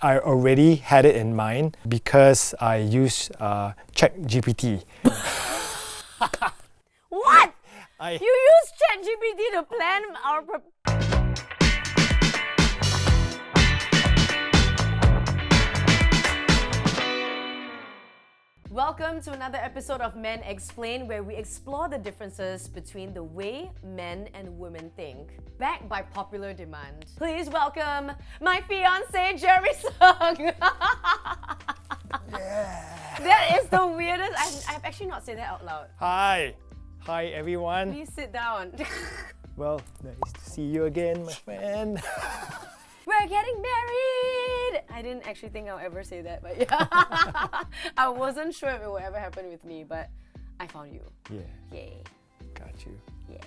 I already had it in mind because I used ChatGPT. What? You use ChatGPT to plan our... Welcome to another episode of Men Explain, where we explore the differences between the way men and women think. Backed by popular demand. Please welcome my fiancé, Jeremy. That is the weirdest. I've actually not said that out loud. Hi everyone. Please sit down. Well, nice to see you again, my friend. We're getting married! I didn't actually think I'll ever say that, but yeah. I wasn't sure if it would ever happen with me, but I found you. Yeah. Yay. Got you. Yeah.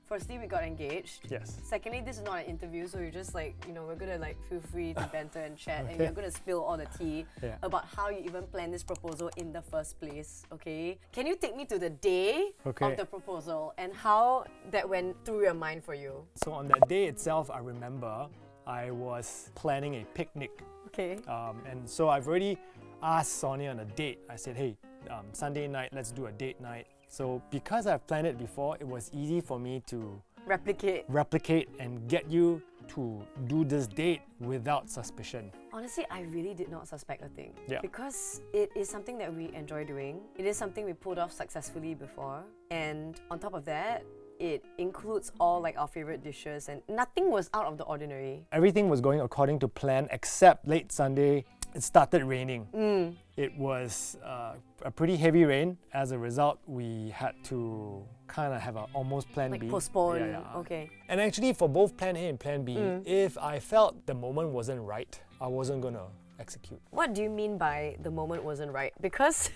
Firstly, we got engaged. Yes. Secondly, this is not an interview, so you're just like, we're gonna feel free to banter and chat, and you're gonna spill all the tea about how you even planned this proposal in the first place, okay? Can you take me to the day of the proposal and how that went through your mind for you? So on that day itself, I remember I was planning a picnic. Okay. And so I've already asked Sonia on a date. I said, hey, Sunday night, let's do a date night. So because I've planned it before, it was easy for me to replicate and get you to do this date without suspicion. Honestly, I really did not suspect a thing. Yeah. Because it is something that we enjoy doing. It is something we pulled off successfully before. And on top of that, it includes all our favorite dishes, and nothing was out of the ordinary. Everything was going according to plan, except late Sunday, it started raining. It was a pretty heavy rain. As a result, we had to kind of have an almost plan B. Postpone. Yeah. Okay. And actually, for both plan A and plan B, if I felt the moment wasn't right, I wasn't gonna execute. What do you mean by the moment wasn't right? Because,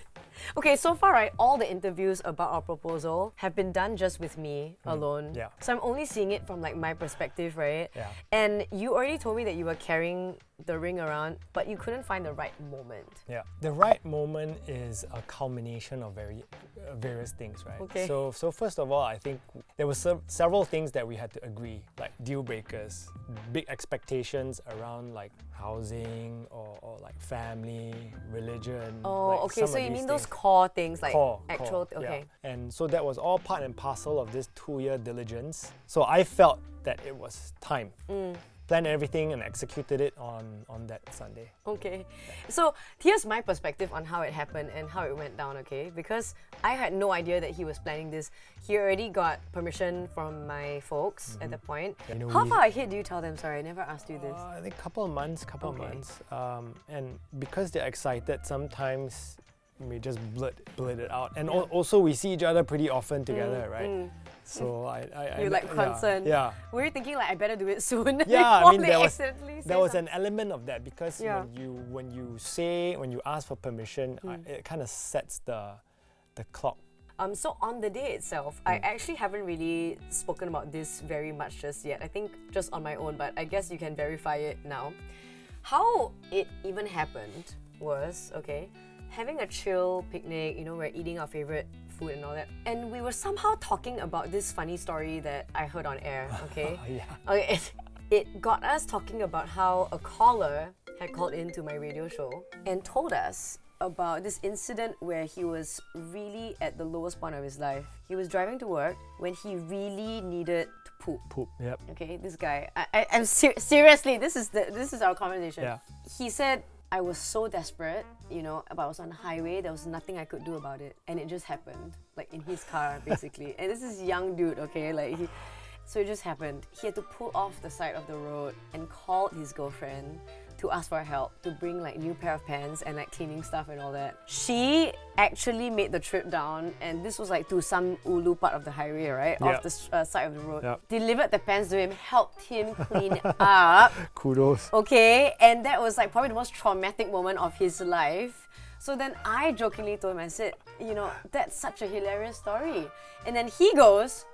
okay, so far, right, all the interviews about our proposal have been done just with me alone. Yeah. So I'm only seeing it from my perspective, right? Yeah. And you already told me that you were carrying the ring around, but you couldn't find the right moment. Yeah. The right moment is a culmination of various things, right? Okay. So first of all, I think there were several things that we had to agree, like deal breakers, big expectations around housing or family, religion. Oh, okay. So you mean those core things, core, okay. Yeah. And so that was all part and parcel of this 2-year diligence. So I felt that it was time. Planned everything and executed it on that Sunday. Okay. So here's my perspective on how it happened and how it went down, okay? Because I had no idea that he was planning this. He already got permission from my folks at the point. How far ahead do you tell them? Sorry, I never asked you this. I think couple of months. And because they're excited, sometimes we just blurt it out. And also we see each other pretty often together, right? So you're concerned. Yeah. Were you thinking I better do it soon? Yeah, I mean there was an element of that because when you ask for permission, it kind of sets the clock. So on the day itself, I actually haven't really spoken about this very much just yet. I think just on my own, but I guess you can verify it now. How it even happened was, having a chill picnic, we're eating our favorite food and all that. And we were somehow talking about this funny story that I heard on air, okay? Okay, it got us talking about how a caller had called into my radio show and told us about this incident where he was really at the lowest point of his life. He was driving to work when he really needed to poop. Yep. Okay, this guy, I'm seriously, this is our conversation. Yeah. He said, I was so desperate, but I was on the highway, there was nothing I could do about it. And it just happened, in his car, basically. And this is young dude, okay? So it just happened. He had to pull off the side of the road and called his girlfriend to ask for help, to bring new pair of pants and cleaning stuff and all that. She actually made the trip down, and this was to some ulu part of the highway, right? Off the side of the road. Yep. Delivered the pants to him, helped him clean up. Kudos. Okay, and that was probably the most traumatic moment of his life. So then I jokingly told him, I said, that's such a hilarious story. And then he goes,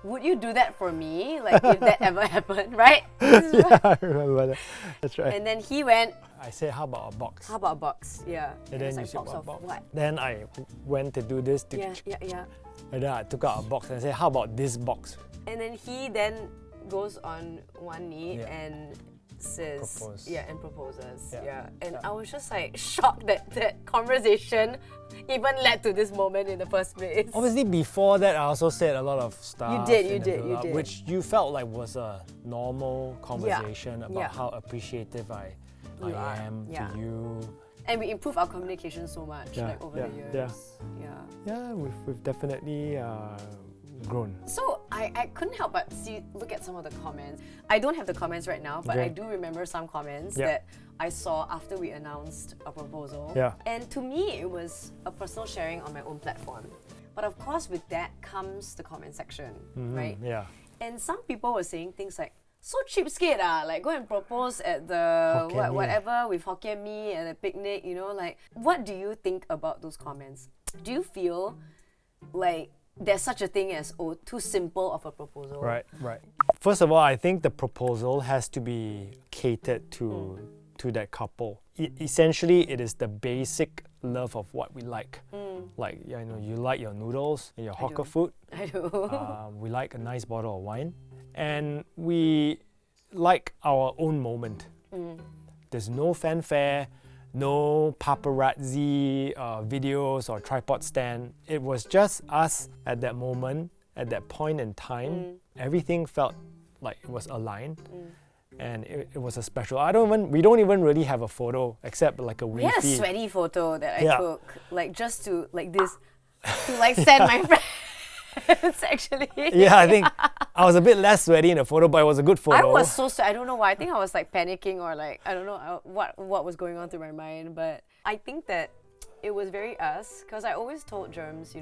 would you do that for me? If that ever happened, right? Yeah, I remember that. That's right. And then he went, I said, how about a box? How about a box? Yeah. And then you said, box of box? what? Then I went to do this. Yeah. And then I took out a box and said, how about this box? And then he goes on one knee and says Propose. and proposes. Yeah. And I was just like shocked that that conversation even led to this moment in the first place. Obviously, before that, I also said a lot of stuff. You did. Which you felt like was a normal conversation about Yeah. how appreciative I You are. am Yeah. to you. And we improved our communication so much like over the years. Yeah, we've definitely grown. So I couldn't help but look at some of the comments. I don't have the comments right now, but Okay. I do remember some comments Yeah. that I saw after we announced a proposal. Yeah. And to me, it was a personal sharing on my own platform. But of course, with that comes the comment section, right? Yeah. And some people were saying things like, so cheapskate like go and propose at the Hokkien Mee. whatever with Hokkien Mee at a picnic, like what do you think about those comments? Do you feel like there's such a thing as too simple of a proposal? Right. First of all, I think the proposal has to be catered to that couple. Essentially, it is the basic love of what we like. Like you like your noodles and your hawker food. I do. We like a nice bottle of wine, and we like our own moment. There's no fanfare, no paparazzi videos or tripod stand. It was just us at that moment, at that point in time. Everything felt like it was aligned. And it was a special. We don't even really have a photo except like a We had a wee sweaty photo that I Yeah. took, like just to like this, to like send my friends actually. Yeah, I think I was a bit less sweaty in the photo, but it was a good photo. I was so sweaty. I don't know why. I think I was like panicking or like I don't know what was going on through my mind. But I think that it was very us because I always told Germs,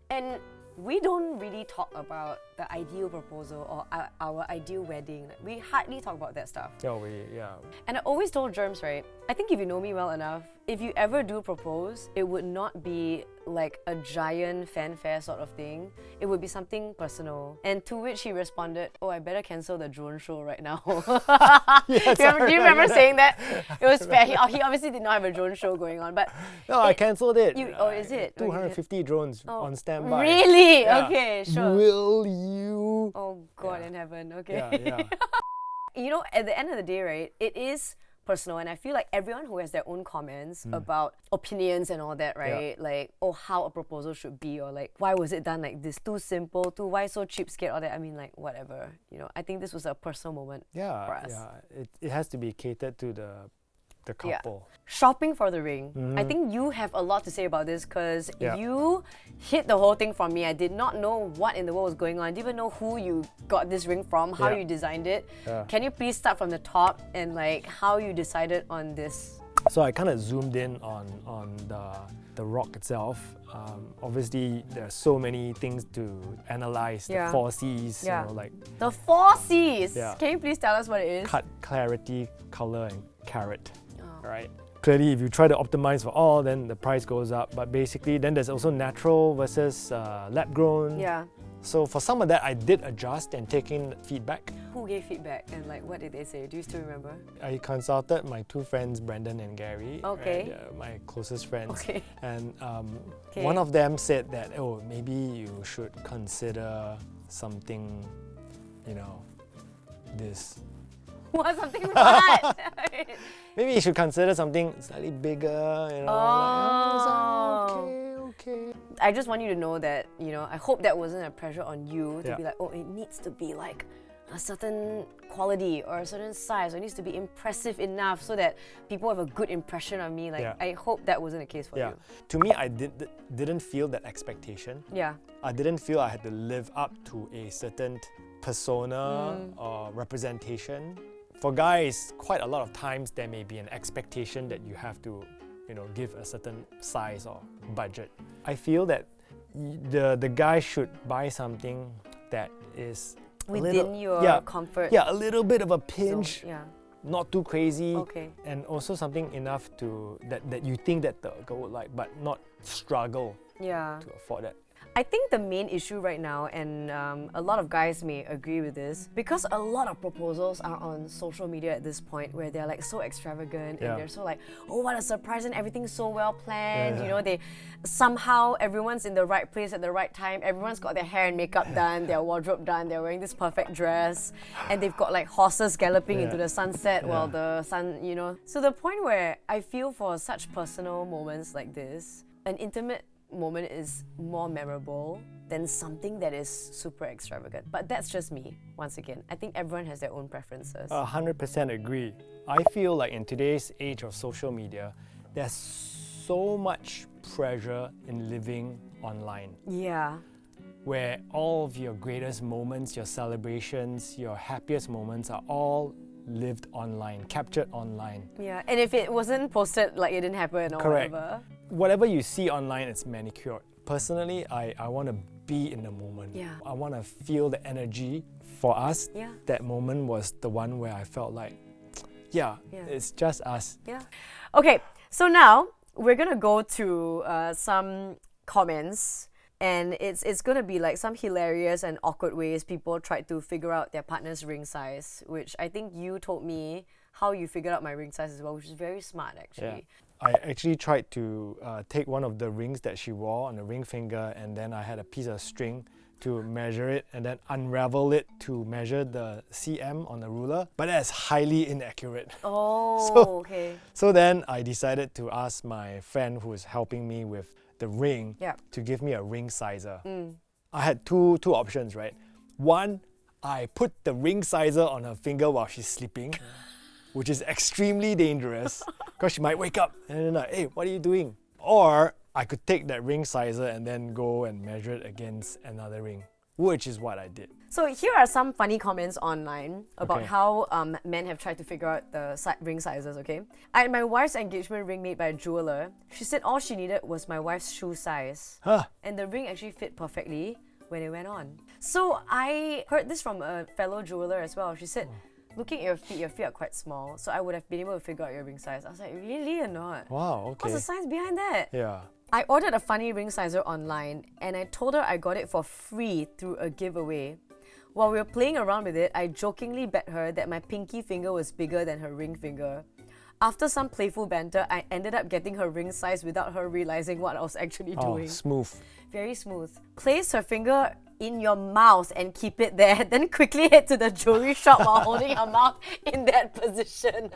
and we don't really talk about the ideal proposal or our ideal wedding. Like, we hardly talk about that stuff. Yeah. And I always told Germs, right? I think if you know me well enough, if you ever do propose, it would not be like a giant fanfare sort of thing. It would be something personal. And to which he responded, I better cancel the drone show right now. Yes, do you remember saying that? It was fair. He obviously did not have a drone show going on, but No, I cancelled it. is it? 250 drones on standby. Really? Yeah. Okay, sure. Will you? Oh God in heaven. Okay. Yeah. At the end of the day, right, it is personal, and I feel like everyone who has their own comments about opinions and all that, right? Like, how a proposal should be, or like, why was it done like this? Too simple, why so cheapskate, all that. I mean, like, whatever. I think this was a personal moment for us. Yeah. It has to be catered to the couple. Shopping for the ring. I think you have a lot to say about this because you hid the whole thing from me. I did not know what in the world was going on. I didn't even know who you got this ring from, how you designed it. Can you please start from the top and like how you decided on this? So I kind of zoomed in on the rock itself. Obviously, there are so many things to analyze. The 4 C's, like The 4 C's. Yeah. Can you please tell us what it is? cut, clarity, color, and carat. Right. Clearly, if you try to optimize for all, then the price goes up. But basically, then there's also natural versus lab grown. Yeah. So for some of that, I did adjust and take in feedback. Who gave feedback and like what did they say? Do you still remember? I consulted my 2 friends, Brandon and Gary. Okay. Right, my closest friends. Okay. And Okay. one of them said that, maybe you should consider something, this. What? Something what? Maybe you should consider something slightly bigger, okay. I just want you to know that, I hope that wasn't a pressure on you to Yeah. be like, it needs to be like a certain quality or a certain size, or it needs to be impressive enough so that people have a good impression of me. Like, Yeah. I hope that wasn't the case for Yeah. you. To me, I didn't feel that expectation. Yeah. I didn't feel I had to live up to a certain persona or representation. For guys, quite a lot of times there may be an expectation that you have to, give a certain size or budget. I feel that the guy should buy something that is Within your comfort. Yeah, a little bit of a pinch, zone. Yeah. not too crazy, Okay. and also something enough to that you think that the girl would like, but not struggle Yeah. to afford that. I think the main issue right now, and a lot of guys may agree with this, because a lot of proposals are on social media at this point where they're like so extravagant and they're so like, oh, what a surprise, and everything's so well planned. You know, they somehow everyone's in the right place at the right time. Everyone's got their hair and makeup done, their wardrobe done, they're wearing this perfect dress, and they've got like horses galloping into the sunset while the sun, you know. So the point where I feel for such personal moments like this, an intimate moment is more memorable than something that is super extravagant. But that's just me, once again. I think everyone has their own preferences. 100% agree. I feel like in today's age of social media, there's so much pressure in living online. Yeah. Where all of your greatest moments, your celebrations, your happiest moments are all lived online, captured online. Yeah, and if it wasn't posted, like it didn't happen or Correct. whatever. Whatever you see online, it's manicured. Personally, I want to be in the moment. Yeah. I want to feel the energy. For us, Yeah. that moment was the one where I felt like, it's just us. Yeah. Okay, so now we're gonna go to some comments. And it's gonna be like some hilarious and awkward ways people tried to figure out their partner's ring size, which I think you told me how you figured out my ring size as well, which is very smart actually. I actually tried to take one of the rings that she wore on the ring finger, and then I had a piece of string to measure it and then unravel it to measure the cm on the ruler, but that's highly inaccurate. Oh, okay. So then I decided to ask my friend who is helping me with the ring to give me a ring sizer. I had two options, right? One, I put the ring sizer on her finger while she's sleeping, which is extremely dangerous because she might wake up and then like, hey, what are you doing? Or I could take that ring sizer and then go and measure it against another ring, which is what I did. So here are some funny comments online about how men have tried to figure out the ring sizes, okay? I had my wife's engagement ring made by a jeweler. She said all she needed was my wife's shoe size. And the ring actually fit perfectly when it went on. So I heard this from a fellow jeweler as well. She said, looking at your feet are quite small, so I would have been able to figure out your ring size. I was like, really or not? Wow, okay. What's the science behind that? Yeah. I ordered a funny ring sizer online and I told her I got it for free through a giveaway. While we were playing around with it, I jokingly bet her that my pinky finger was bigger than her ring finger. After some playful banter, I ended up getting her ring size without her realizing what I was actually doing. Smooth. Very smooth. Place her finger in your mouth and keep it there, then quickly head to the jewelry shop while holding her mouth in that position.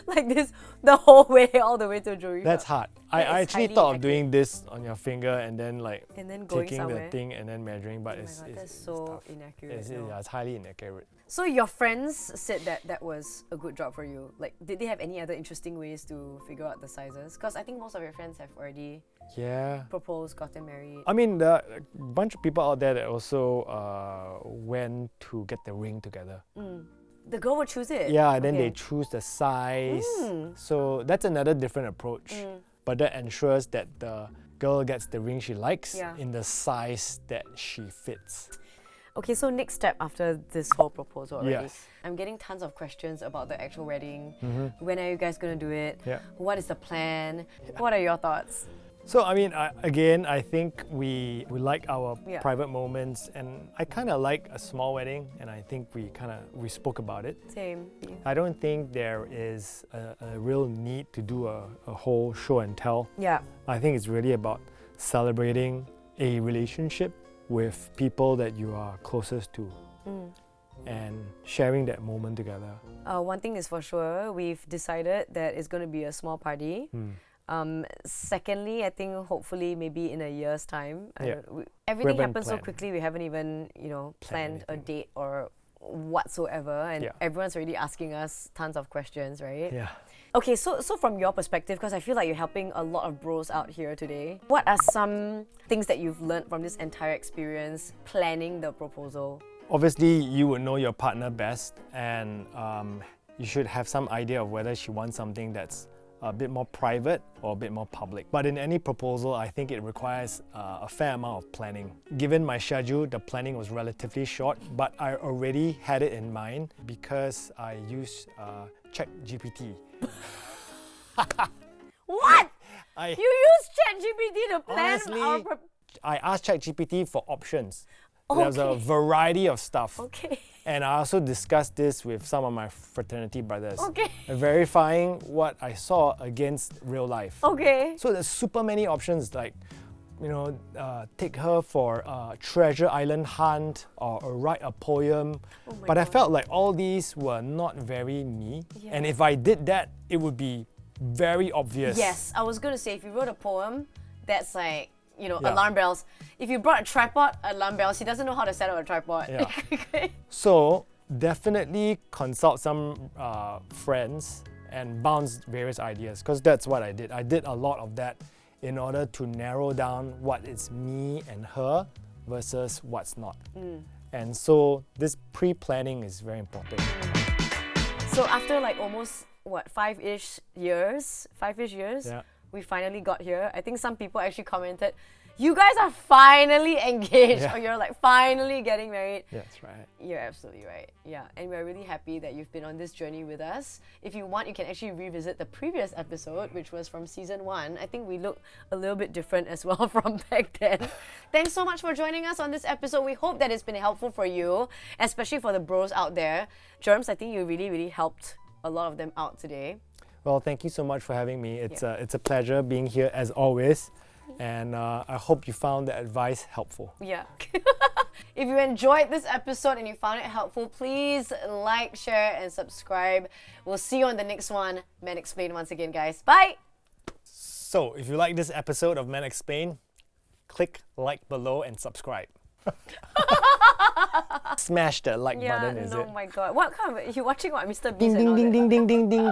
Like this, the whole way, all the way to the jewelry That's shop. hard. I actually thought of doing this on your finger and then like going taking somewhere. the thing and then measuring, but it's That's so tough. inaccurate. It's highly inaccurate. So your friends said that was a good job for you. Like, did they have any other interesting ways to figure out the sizes? Because I think most of your friends have already proposed, gotten married. I mean, there are a bunch of people out there that also went to get the ring together. The girl would choose it? Yeah, and then they choose the size. So that's another different approach. But that ensures that the girl gets the ring she likes in the size that she fits. Okay, so next step after this whole proposal already. Yes. I'm getting tons of questions about the actual wedding. When are you guys going to do it? Yeah. What is the plan? What are your thoughts? So I mean, I think we like our private moments, and I kind of like a small wedding, and I think we spoke about it. Same. I don't think there is a real need to do a whole show and tell. Yeah. I think it's really about celebrating a relationship with people that you are closest to and sharing that moment together. One thing is for sure, we've decided that it's going to be a small party. Secondly, I think hopefully maybe in a year's time. Everything happens so quickly, we haven't even planned a date or whatsoever, and everyone's already asking us tons of questions, right? Yeah. Okay, so from your perspective, because I feel like you're helping a lot of bros out here today, what are some things that you've learned from this entire experience planning the proposal? Obviously, you would know your partner best, and you should have some idea of whether she wants something that's a bit more private or a bit more public. But in any proposal, I think it requires a fair amount of planning. Given my schedule, the planning was relatively short, but I already had it in mind because I used ChatGPT. What? You use ChatGPT to plan honestly, our I asked ChatGPT for options. There's a variety of stuff. Okay. And I also discussed this with some of my fraternity brothers. Okay. Verifying what I saw against real life. Okay. So there's super many options like, take her for a treasure island hunt or write a poem. But I felt like all these were not very me. Yeah. And if I did that, it would be very obvious. Yes, I was gonna say if you wrote a poem, that's like, Yeah. alarm bells. If you brought a tripod, alarm bells. He doesn't know how to set up a tripod. Yeah. So definitely consult some friends and bounce various ideas, because that's what I did. I did a lot of that in order to narrow down what is me and her versus what's not. And so this pre-planning is very important. So after like almost, 5-ish years, Yeah. we finally got here. I think some people actually commented, you guys are finally engaged, Yeah. or you're like finally getting married. That's right. You're absolutely right. Yeah, and we're really happy that you've been on this journey with us. If you want, you can actually revisit the previous episode, which was from season 1. I think we look a little bit different as well from back then. Thanks so much for joining us on this episode. We hope that it's been helpful for you, especially for the bros out there. Germs, I think you really, really helped a lot of them out today. Well, thank you so much for having me. It's a pleasure being here as always. And I hope you found the advice helpful. Yeah. If you enjoyed this episode and you found it helpful, please like, share, and subscribe. We'll see you on the next one. Men Explain once again, guys. Bye! So, if you like this episode of Men Explain, click like below and subscribe. Smash that like button, is it? Oh my god. What kind of... You're watching what? Mr. Beast Ding, and all ding, that? ding, ding, ding, ding, ding.